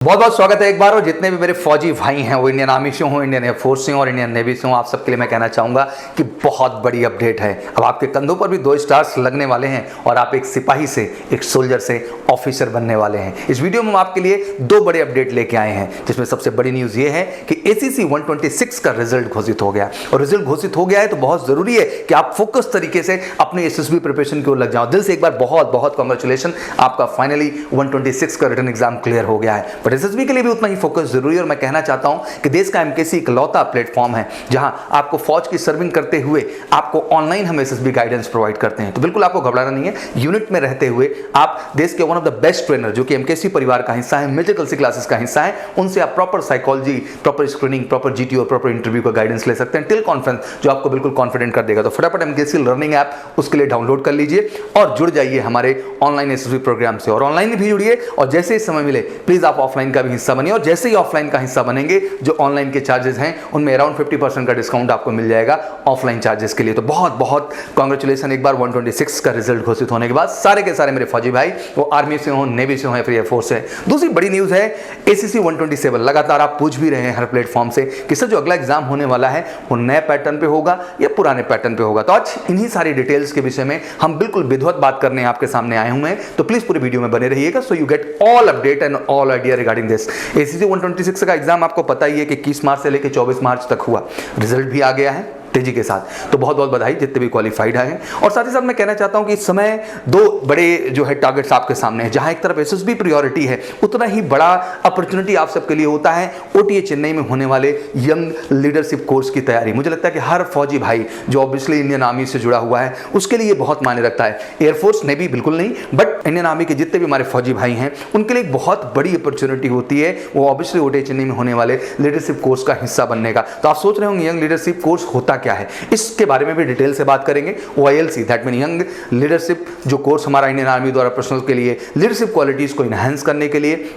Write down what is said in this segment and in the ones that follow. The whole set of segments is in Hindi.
बहुत बहुत स्वागत है एक बार। और जितने भी मेरे फौजी भाई हैं वो इंडियन आर्मी से हों, इंडियन एयरफोर्स से हों और इंडियन नेवी से हों, आप सबके लिए मैं कहना चाहूँगा कि बहुत बड़ी अपडेट है। अब आपके कंधों पर भी 2 स्टार्स लगने वाले हैं और आप एक सिपाही से, एक सोल्जर से ऑफिसर बनने वाले हैं। इस वीडियो में हम आपके लिए 2 बड़े अपडेट लेके आए हैं, जिसमें सबसे बड़ी न्यूज़ ये है कि ACC 126 का रिजल्ट घोषित हो गया। और रिजल्ट घोषित हो गया है तो बहुत ज़रूरी है कि आप फोकस तरीके से अपने SSB प्रिपरेशन की ओर लग जाओ। दिल से एक बार बहुत बहुत कॉन्ग्रेचुलेशन, आपका फाइनली 126 का रिटन एग्जाम क्लियर हो गया है। पर SSB के लिए भी उतना ही फोकस जरूरी है। और मैं कहना चाहता हूं कि देश का MKC इकलौता प्लेटफॉर्म है जहां आपको फौज की सर्विंग करते हुए आपको ऑनलाइन हम SSB गाइडेंस प्रोवाइड करते हैं। तो बिल्कुल आपको घबराना नहीं है। यूनिट में रहते हुए आप देश के one of the best trainer जो कि MKC परिवार का हिस्सा है, मेजर कलसी क्लासेस का हिस्सा है, उनसे आप proper psychology, proper screening, proper GT और प्रॉपर इंटरव्यू का गाइडेंस ले सकते हैं टिल कॉन्फ्रेंस, जो आपको बिल्कुल कॉन्फिडेंट कर देगा। तो फटाफट MKC लर्निंग ऐप उसके लिए डाउनलोड कर लीजिए और जुड़ जाइए हमारे ऑनलाइन SSB प्रोग्राम से। और ऑनलाइन भी जुड़िए और जैसे ही समय मिले प्लीज आप ऑफलाइन का भी हिस्सा बनिए। और जैसे ही ऑफलाइन का हिस्सा बनेंगे, जो ऑनलाइन के चार्जेस हैं उनमें अराउंड 50% का डिस्काउंट आपको मिल जाएगा ऑफलाइन चार्जेस के लिए। तो बहुत बहुत कांग्रेचुलेशन एक बार 126 का रिजल्ट घोषित होने के बाद सारे के सारे मेरे फौजी भाई, वो आर्मी से हो, नेवी से हो या फिर एयरफोर्स से। दूसरी बड़ी न्यूज है ACC 127। लगातार आप पूछ भी रहे हैं हर प्लेटफॉर्म से कि सर जो अगला एग्जाम होने वाला है वो नए पैटर्न पे होगा या पुराने पैटर्न पे होगा। तो आज इन्हीं सारी डिटेल्स के विषय में हम बिल्कुल विधिवत बात करने आपके सामने आए हुए हैं। तो प्लीज पूरी वीडियो में बने रहिएगा so you get all update and all idea regarding this. ACC 126 का एग्जाम आपको पता ही है कि 21 मार्च से लेकर 24 मार्च तक हुआ। रिजल्ट भी आ गया है तेजी के साथ। तो बहुत बहुत बधाई जितने भी क्वालिफाइड हैं। और साथ ही साथ मैं कहना चाहता हूं कि इस समय 2 बड़े जो है टारगेट्स आपके सामने हैं। जहां एक तरफ SSB प्रायोरिटी है, उतना ही बड़ा अपॉर्चुनिटी आप सबके लिए होता है OTA चेन्नई में होने वाले यंग लीडरशिप कोर्स की तैयारी। मुझे लगता है कि हर फौजी भाई जो ऑब्वियसली इंडियन आर्मी से जुड़ा हुआ है उसके लिए बहुत मायने रखता है। एयरफोर्स नेवी बिल्कुल नहीं, बट इंडियन आर्मी के जितने भी हमारे फौजी भाई हैं उनके लिए एक बहुत बड़ी अपॉर्चुनिटी होती है वो ऑब्वियसली OTA चेन्नई में होने वाले लीडरशिप कोर्स का हिस्सा बनने का। तो आप सोच रहे होंगे यंग लीडरशिप कोर्स होता क्या है, इसके बारे में भी डिटेल से बात करेंगे। OILC that mean young leadership जो कोर्स हमारा इंडियन आर्मी द्वारा पर्सनल के लिए लीडरशिप क्वालिटीज को इनहेंस करने के लिए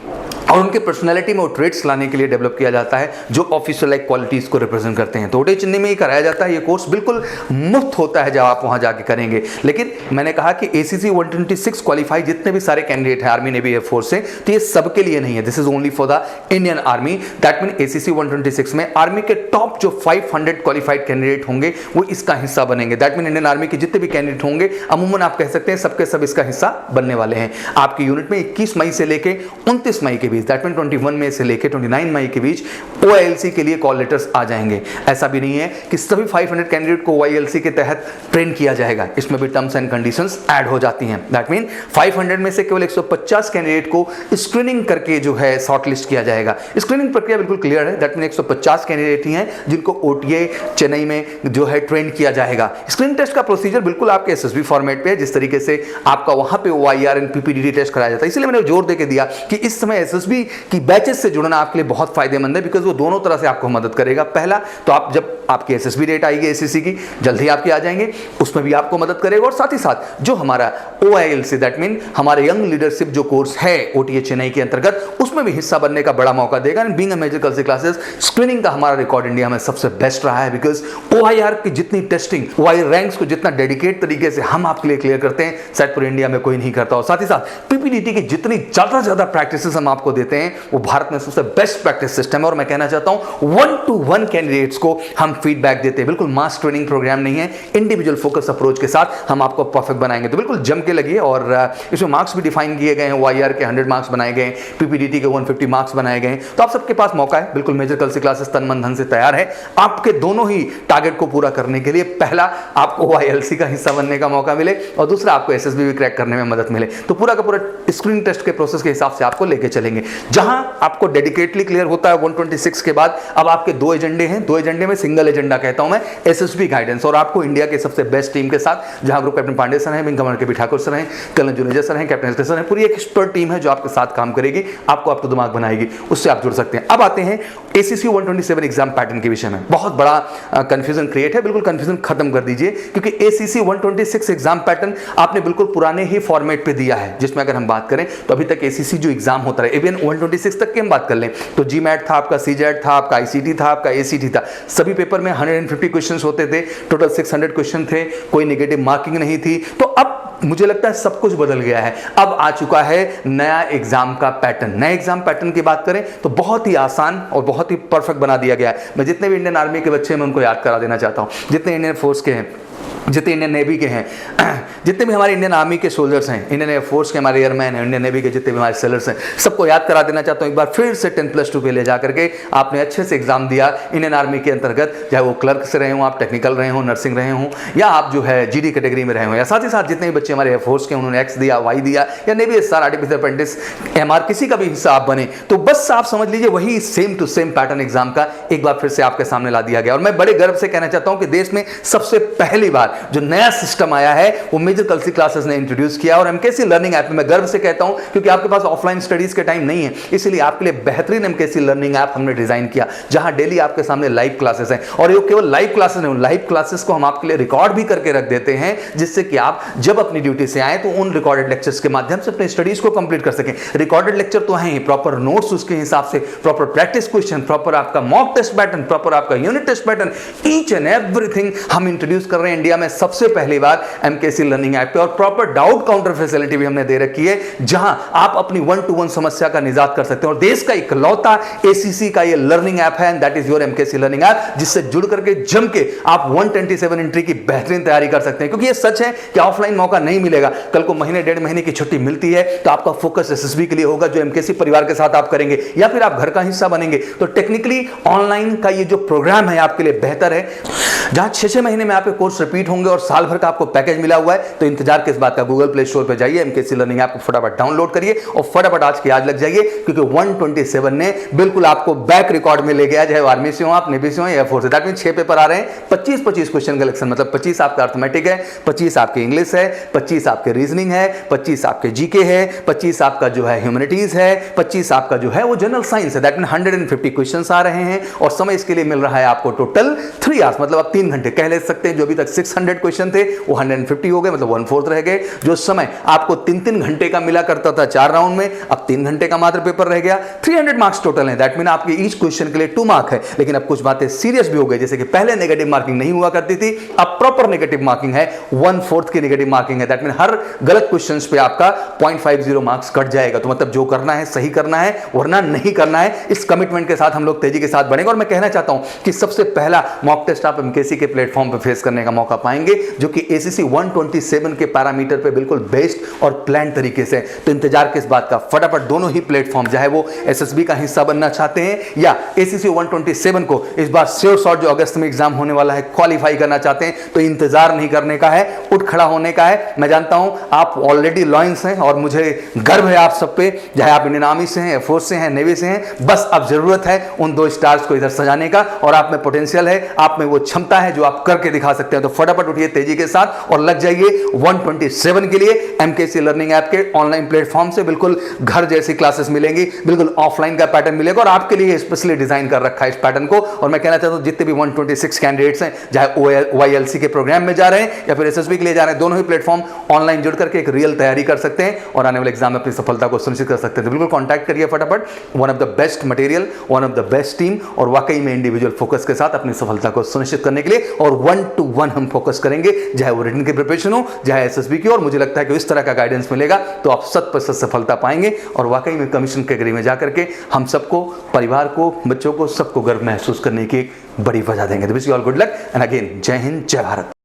और उनके पर्सनालिटी में वो ट्रेड्स लाने के लिए डेवलप किया जाता है जो ऑफिसर लाइक क्वालिटीज को रिप्रेजेंट करते हैं। तो OTA चेन्नई में ही कराया जाता है। ये कोर्स बिल्कुल मुफ्त होता है जब आप वहां जाके करेंगे। लेकिन मैंने कहा कि ACC 126 क्वालिफाई जितने भी सारे कैंडिडेट हैं आर्मी नेवी एयरफोर्स से, तो ये सबके लिए नहीं है। This is only for the Indian army. That mean ACC 126 में आर्मी के टॉप जो 500 क्वालिफाइड कैंडिडेट होंगे वो इसका हिस्सा बनेंगे। दैट मीन इंडियन आर्मी के जितने भी कैंडिडेट होंगे अमूमन आप कह सकते हैं सबके सब इसका हिस्सा बनने वाले हैं। आपकी यूनिट में 21 मई से लेके 29 मई के बीच, दैट मीन 21 मई से लेके 29 मई के बीच OILC के लिए कॉल लेटर्स आ जाएंगे। ऐसा भी नहीं है कि सभी 500 कैंडिडेट को OILC के तहत ट्रेन किया जाएगा, इसमें भी टर्म्स एंड कंडीशंस ऐड हो जाती हैं। दैट मीन 500 में से केवल 150 कैंडिडेट को स्क्रीनिंग करके जो है शॉर्टलिस्ट किया जाएगा। स्क्रीनिंग प्रक्रिया बिल्कुल क्लियर है। दैट मीन 150 कैंडिडेट ही हैं जिनको OTA चेन्नई में जो है ट्रेन किया जाएगा। स्क्रीनिंग टेस्ट का प्रोसीजर बिल्कुल आपके SSB फॉर्मेट पे है, जिस तरीके से आपका वहां पे OIR एंड PPDD टेस्ट कराया जाता है। इसलिए मैंने जोर देके दिया कि इस समय SSB की बैचेस से जुड़ना आपके लिए बहुत फायदेमंद है, बिकॉज वो दोनों तरह से आपको मदद करेगा। पहला तो आप जब आपकी SSB डेट आएगी ACC की, जल्दी आपके आ जाएंगे, उसमें भी आपको मदद करेगा। और साथ ही साथ जो हमारा OILC दैट मीन हमारे यंग लीडरशिप जो कोर्स है OTA चेन्नई के अंतर्गत, उसमें भी हिस्सा बनने का बड़ा मौका देगा। And being a major Kalsi classes, screening का हमारा रिकॉर्ड इंडिया में सबसे बेस्ट रहा है, बिकॉज OIR की जितनी टेस्टिंग, OIR रैंक्स को जितना डेडिकेट तरीके से हम आपके लिए क्लियर करते हैं शायद पूरे इंडिया में कोई नहीं करता। और साथ ही साथ PPDT की जितनी ज्यादा प्रैक्टिस हम आपको देते हैं वो भारत में सबसे बेस्ट प्रैक्टिस सिस्टम है। और मैं कहना चाहता हूं 1-to-1 कैंडिडेट्स को हम फीडबैक देते हैं। बिल्कुल मास ट्रेनिंग प्रोग्राम नहीं है, इंडिविजुअल फोकस अप्रोच के साथ हम आपको परफेक्ट बनाएंगे। तो बिल्कुल जम के लगिए। और इसमें मार्क्स भी डिफाइन किए गए हैं। OIR के 100 मार्क्स बनाए गए, PPDT के 150 मार्क्स बनाए गए। तो आप सबके पास मौका है, बिल्कुल मेजर कलसी क्लासेस तन मन धन से तैयार है आपके दोनों ही टारगेट को पूरा करने के लिए। पहला आपको OILC का हिस्सा बनने का मौका मिले और दूसरा आपको SSB भी क्रैक करने में मदद मिले। तो पूरा का पूरा स्क्रीनिंग टेस्ट के प्रोसेस के हिसाब से आपको लेके चलेंगे। जहां आपको डेडिकेटली क्लियर होता है 126 के बाद, अब आपके 2 एजेंडे हैं। 2 एजेंडे में सिंगल एजेंडा कहता हूं मैं, SSB गाइडेंस। और आपको इंडिया के सबसे बेस्ट टीम के साथ, जहां ग्रुप कैप्टन पांडे सर हैं, विंग कमांडर के ठाकुर सर हैं, कर्नल जुनेजा सर हैं, कैप्टन सर हैं, पूरी एक एक्सपर्ट टीम है जो आपके साथ काम करेगी, आपको आप तो दिमाग बनाएगी, उससे आप जुड़ सकते हैं। अब आते हैं ACC 127 एग्जाम पैटर्न के विषय में। बहुत बड़ा कंफ्यूजन क्रिएट है, बिल्कुल कंफ्यूजन खत्म कर दीजिए, क्योंकि ACC 126 एग्जाम पैटर्न आपने बिल्कुल पुराने ही फॉर्मेट पे दिया है। जिसमें अगर हम बात करें तो अभी तक ACC जो एग्जाम होता है, ABN 126 तक की हम बात कर लें तो GMAT था आपका, CJAT था आपका, ICT था आपका, ACT था। सभी पेपर में 150 क्वेश्चन होते थे, टोटल 600 क्वेश्चन थे, कोई नेगेटिव मार्किंग नहीं थी। तो अब मुझे लगता है सब कुछ बदल गया है। अब आ चुका है नया एग्जाम का पैटर्न। नए एग्जाम पैटर्न की बात करें तो बहुत ही आसान और बहुत ही परफेक्ट बना दिया गया है। मैं जितने भी इंडियन आर्मी के बच्चे हैं मैं उनको याद करा देना चाहता हूं, जितने इंडियन फोर्स के हैं, जितने इंडियन नेवी के हैं, जितने भी हमारे इंडियन आर्मी के सोल्जर्स हैं, इंडियन एयरफोर्स के हमारे एयरमैन हैं, इंडियन नेवी के जितने भी हमारे सेलर्स हैं, सबको याद करा देना चाहता हूँ एक बार फिर से 10+2 के लिए जाकर के आपने अच्छे से एग्जाम दिया इंडियन आर्मी के अंतर्गत, चाहे वो क्लर्क से रहे हों, आप टेक्निकल रहे हों, नर्सिंग रहे हों, या आप जो है जीडी कैटेगरी में रहे हों, या साथ ही साथ जितने भी बच्चे हमारे एयरफोर्स के उन्होंने एक्स दिया, वाई दिया, या navy SR, artificial apprentice, MR, किसी का भी हिस्सा आप बने, तो बस आप समझ लीजिए वही same to same pattern exam का एक बार फिर से आपके सामने ला दिया गया। और मैं बड़े गर्व से कहना चाहता हूं कि देश में सबसे पहली बार जो नया सिस्टम आया है वो मेजर कल्सी क्लासेस ने इंट्रोड्यूस किया। और एमकेसी लर्निंग ऐप में मैं गर्व से कहता हूं क्योंकि आपके पास ऑफलाइन स्टडीज के टाइम नहीं है, इसलिए आपके लिए बेहतरीन एमकेसी लर्निंग ऐप हमने डिजाइन किया जहां डेली आपके सामने लाइव क्लासेस हैं। और ये केवल लाइव क्लासेस नहीं, लाइव क्लासेस को हम आपके लिए रिकॉर्ड भी करके रख देते हैं जिससे कि आप जब अपनी ड्यूटी से आए तो उन रिकॉर्डेड लेक्चर्स के माध्यम से अपनी स्टडीज को कंप्लीट कर सकें। रिकॉर्डेड लेक्चर तो हैं ही, प्रॉपर नोट्स उसके हिसाब से, प्रॉपर प्रैक्टिस क्वेश्चन, प्रॉपर आपका मॉक टेस्ट पैटर्न, प्रॉपर आपका unit test pattern, each and everything हम इंट्रोड्यूस कर रहे हैं इंडिया में सबसे पहली बार एमकेसी लर्निंग ऐप पे। और प्रॉपर डाउट काउंटर फैसिलिटी भी हमने दे रखी है जहां आप अपनी 1-to-1 समस्या का निजात कर सकते हैं। और देश का इकलौता एसीसी का ये लर्निंग ऐप है, that is your MKC learning app, जिससे जुड़ करके जम के आप 127 एंट्री की बेहतरीन तैयारी कर सकते हैं। क्योंकि ये सच है कि ऑफलाइन मौका नहीं मिलेगा, कल को महीने 1.5 महीने की छुट्टी मिलती है तो आपका फोकस एसएसबी के लिए होगा जो एमकेसी परिवार के साथ आप करेंगे, या फिर आप घर का हिस्सा बनेंगे। तो टेक्निकली ऑनलाइन का ये जो प्रोग्राम है आपके लिए बेहतर है, जहां 6-6 महीने में आपके कोर्स रिपीट होंगे और साल भर का आपको पैकेज मिला हुआ है। तो इंतजार किस बात का, गूगल प्ले स्टोर पे जाइए, एमकेसी लर्निंग ऐप को फटाफट डाउनलोड करिए और फटाफट आज की आज लग जाइए, क्योंकि 127 ने बिल्कुल आपको बैक रिकॉर्ड में ले गया, चाहे आर्मी से हो आप, नेवी से हो, एयरफोर्स से। दैट मीन 6 पेपर आ रहे हैं, 25-25 क्वेश्चन कलेक्शन, मतलब 25 आपका अर्थमेटिक है, 25 आपके इंग्लिश है, 25 आपके रीजनिंग है, 25 आपके जीके है, 25 आपका जो है ह्यूमैनिटीज है, 25 आपका जो है वो जनरल साइंस है। दैट मीन 150 क्वेश्चन आ रहे हैं और समय इसके लिए मिल रहा है आपको टोटल 3 आवर्स, मतलब आप 3 घंटे कह ले सकते हैं। जो अभी तक 600 क्वेश्चन थे वो 150 हो गए, मतलब 1/4 रह गए। जो समय आपको 3-3 घंटे का मिला करता था 4 राउंड में, अब 3 घंटे का मात्र पेपर रह गया। 300 मार्क्स टोटल है। दैट मीन आपके ईच क्वेश्चन के लिए 2 मार्क है। लेकिन अब कुछ बातें सीरियस भी हो गई, जैसे कि पहले नेगेटिव मार्किंग नहीं हुआ करती थी, अब प्रॉपर नेगेटिव मार्किंग है, 1/4 की नेगेटिव मार्किंग है। दैट मीन हर गलत क्वेश्चन पे आपका 0.50 मार्क्स कट जाएगा। तो मतलब जो करना है सही करना है, वरना नहीं करना है। इस कमिटमेंट के साथ हम लोग तेजी के साथ बढ़ेंगे। और मैं कहना चाहता हूं कि सबसे पहला मॉक टेस्ट आप एमकेसी के प्लेटफॉर्म पर फेस करने का मौका पाएंगे, जो कि एसीसी 127 के पैरामीटर पे बिल्कुल बेस्ड और प्लान तरीके से। तो इंतजार किस बात का, फटाफट दोनों ही प्लेटफॉर्म, चाहे वो एसएसबी का हिस्सा बनना चाहते हैं या एसीसी 127 को इस बार श्योर शॉट जो अगस्त में एग्जाम होने वाला है क्वालिफाई करना चाहते हैं, तो इंतजार नहीं करने का है, उठ खड़ा होने का है। मैं जानता हूं आप ऑलरेडी लॉयंस हैं और मुझे गर्व है आप सब पे, चाहे आप इंडियन आर्मी से हैं, एयरफोर्स से हैं, नेवी से हैं। बस अब जरूरत है उन 2 स्टार्स को इधर सजाने का, और आप में पोटेंशियल है, आप में वो क्षमता है जो आप करके दिखा सकते हैं। तो फटाफट उठिए तेजी के साथ और लग जाइए 127 के लिए। एमकेसी लर्निंग ऐप के ऑनलाइन प्लेटफॉर्म से बिल्कुल घर जैसी क्लासेस मिलेंगी, बिल्कुल ऑफलाइन का पैटर्न मिलेगा और आपके लिए स्पेशली डिजाइन कर रखा है इस पैटर्न को। और मैं कहना चाहता हूं जितने भी 126 कैंडिडेट्स हैं, चाहे OYLC के प्रोग्राम में जा रहे हैं या फिर एसएसबी के लिए जा रहे हैं, दोनों ही प्लेटफॉर्म ऑनलाइन जुड़ करके एक रियल तैयारी कर सकते हैं और आने वाले एग्जाम में अपनी सफलता को सुनिश्चित कर सकते हैं। तो बिल्कुल कॉन्टैक्ट करिए फटाफट। One of the best material, one of the best team, और वाकई में इंडिविजुअल फोकस के साथ अपनी सफलता को सुनिश्चित करने के लिए। और 1-to-1 हम फोकस करेंगे, चाहे वो रिटन की प्रिपरेशन हो, चाहे एसएसबी की। और मुझे लगता है कि इस तरह का गाइडेंस मिलेगा तो आप 100% सफलता पाएंगे और वाकई में कमीशन कैटेगरी में जाकर के हम सबको, परिवार को, बच्चों को, सबको गर्व महसूस करने की एक बड़ी वजह देंगे। तो wish you all good luck and again जय हिंद, जय भारत।